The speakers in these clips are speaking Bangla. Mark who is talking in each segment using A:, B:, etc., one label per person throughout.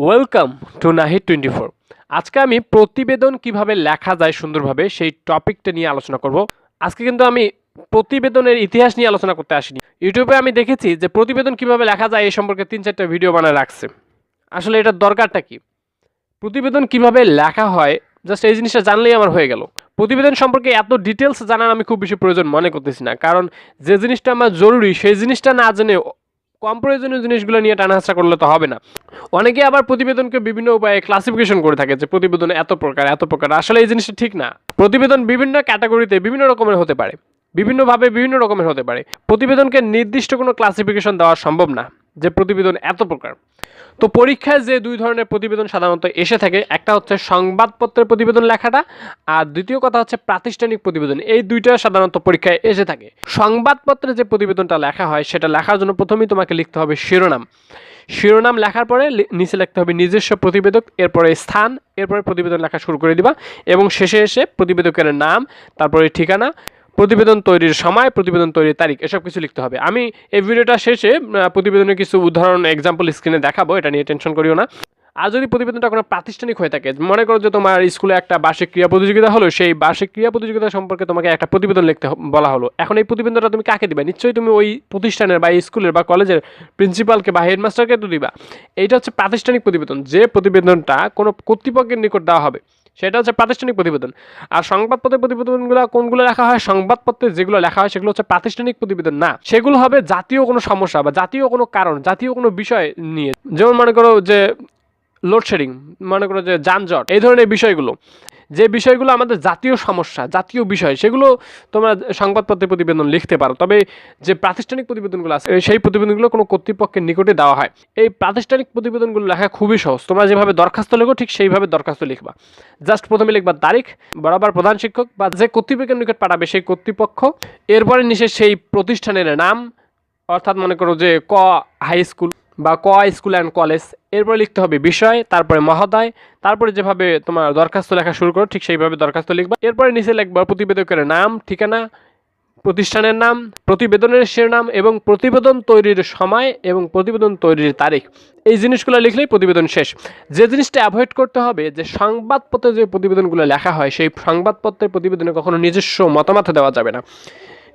A: Welcome to Nahid24। আজকে আমি প্রতিবেদন কিভাবে লেখা যায় সুন্দরভাবে সেই টপিকটা নিয়ে আলোচনা করব। আজকে কিন্তু আমি প্রতিবেদনের ইতিহাস নিয়ে আলোচনা করতে আসিনি। ইউটিউবে আমি দেখেছি যে প্রতিবেদন কিভাবে লেখা যায় এই সম্পর্কে 3-4টা ভিডিও বানায় রাখছে। আসলে এটার দরকারটা কি? প্রতিবেদন কিভাবে লেখা হয় জাস্ট এই জিনিসটা জানলেই আমার হয়ে গেল। প্রতিবেদন সম্পর্কে এত ডিটেলস জানার আমি খুব বেশি প্রয়োজন মনে করতেছি না, কারণ যে জিনিসটা আমার জরুরি সেই জিনিসটা না জেনে কম প্রয়োজনীয় জিনিসগুলো নিয়ে টানাহাসা করলে তো হবে না। অনেকে আবার প্রতিবেদনকে বিভিন্ন উপায়ে ক্লাসিফিকেশন করে থাকে যে প্রতিবেদন এত প্রকার। আসলে এই জিনিসটা ঠিক না। প্রতিবেদন বিভিন্ন ক্যাটাগরিতে বিভিন্ন রকমের হতে পারে, বিভিন্নভাবে বিভিন্ন রকমের হতে পারে। প্রতিবেদনকে নির্দিষ্ট কোনো ক্লাসিফিকেশন দেওয়া সম্ভব না যে প্রতিবেদন এত প্রকার। তো পরীক্ষায় যে দুই ধরনের প্রতিবেদন সাধারণত এসে থাকে, একটা হচ্ছে সংবাদপত্রের প্রতিবেদন লেখাটা, আর দ্বিতীয় কথা হচ্ছে প্রাতিষ্ঠানিক প্রতিবেদন। এই দুইটা সাধারণত পরীক্ষায় এসে থাকে। সংবাদপত্রে যে প্রতিবেদনটা লেখা হয় সেটা লেখার জন্য প্রথমেই তোমাকে লিখতে হবে শিরোনাম লেখার পরে নিচে লিখতে হবে নিজস্ব প্রতিবেদক, এরপরে স্থান, এরপরে প্রতিবেদন লেখা শুরু করে দিবা এবং শেষে এসে প্রতিবেদকের নাম, তারপরে ঠিকানা, প্রতিবেদন তৈরির সময়, প্রতিবেদন তৈরির তারিখ, এসব কিছু লিখতে হবে। আমি এই ভিডিওটা শেষে প্রতিবেদনের কিছু উদাহরণ এক্সাম্পল স্ক্রিনে দেখাবো, এটা নিয়ে টেনশন করিও না। আর যদি প্রতিবেদনটা কোনো প্রাতিষ্ঠানিক হয়ে থাকে, মনে করো যে তোমার স্কুলে একটা বার্ষিক ক্রীড়া প্রতিযোগিতা হলো, সেই বার্ষিক ক্রীড়া প্রতিযোগিতা সম্পর্কে তোমাকে একটা প্রতিবেদন লিখতে বলা হলো। এখন এই প্রতিবেদনটা তুমি কাকে দিবা? নিশ্চয়ই তুমি ওই প্রতিষ্ঠানের বা স্কুলের বা কলেজের প্রিন্সিপালকে বা হেডমাস্টারকে তো দিবা। এইটা হচ্ছে প্রাতিষ্ঠানিক প্রতিবেদন। যে প্রতিবেদনটা কোনো কর্তৃপক্ষের নিকট দেওয়া হবে সেটা হচ্ছে প্রাতিষ্ঠানিক প্রতিবেদন। আর সংবাদপত্রের প্রতিবেদনগুলো কোনগুলো লেখা হয়? সংবাদপত্রে যেগুলো লেখা হয় সেগুলো হচ্ছে প্রাতিষ্ঠানিক প্রতিবেদন না, সেগুলো হবে জাতীয় কোনো সমস্যা বা জাতীয় কোনো কারণ, জাতীয় কোনো বিষয় নিয়ে। যেমন মনে করো যে লোডশেডিং, মনে করো যে যানজট, এই ধরনের বিষয়গুলো, যে বিষয়গুলো আমাদের জাতীয় সমস্যা, জাতীয় বিষয়, সেগুলো তোমরা সংবাদপত্রে প্রতিবেদন লিখতে পারো। তবে যে প্রাতিষ্ঠানিক প্রতিবেদনগুলো আছে সেই প্রতিবেদনগুলো কোনো কর্তৃপক্ষের নিকটে দেওয়া হয়। এই প্রাতিষ্ঠানিক প্রতিবেদনগুলো লেখা খুবই সহজ। তোমরা যেভাবে দরখাস্ত লেখো ঠিক সেইভাবে দরখাস্ত লিখবা। জাস্ট প্রথমে লিখবা তারিখ, বরাবর প্রধান শিক্ষক বা যে কর্তৃপক্ষের নিকট পাঠাবে সেই কর্তৃপক্ষ, এরপরে নিচে সেই প্রতিষ্ঠানের নাম, অর্থাৎ মনে করো যে ক হাই স্কুল বা ক স্কুল অ্যান্ড কলেজ, এরপরে লিখতে হবে বিষয়, তারপরে মহোদয়, তারপরে যেভাবে তোমার দরখাস্ত লেখা শুরু করো ঠিক সেইভাবে দরখাস্ত লিখবা। এরপরে নিচে লিখবা প্রতিবেদকের নাম, ঠিকানা, প্রতিষ্ঠানের নাম, প্রতিবেদনের শিরোনাম এবং প্রতিবেদন তৈরির সময় এবং প্রতিবেদন তৈরির তারিখ। এই জিনিসগুলো লিখলেই প্রতিবেদন শেষ। যে জিনিসটা অ্যাভয়েড করতে হবে, যে সংবাদপত্রে যে প্রতিবেদনগুলো লেখা হয় সেই সংবাদপত্রের প্রতিবেদনে কখনো নিজস্ব মতামত দেওয়া যাবে না।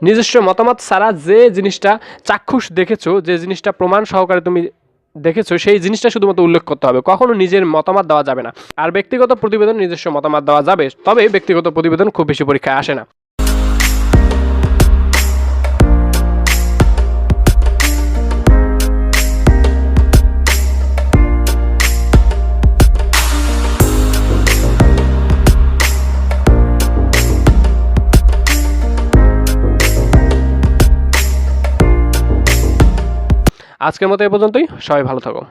A: নিজস্ব মতামত ছাড়া যে জিনিসটা চাক্ষুষ দেখেছো, যে জিনিসটা প্রমাণ সহকারে তুমি দেখেছো, সেই জিনিসটা শুধুমাত্র উল্লেখ করতে হবে, কখনো নিজের মতামত দেওয়া যাবে না। আর ব্যক্তিগত প্রতিবেদন নিজস্ব মতামত দেওয়া যাবে, তবে ব্যক্তিগত প্রতিবেদন খুব বেশি পরীক্ষায় আসে না। আজকের মতো এ পর্যন্তই। সবাই ভালো থাকো।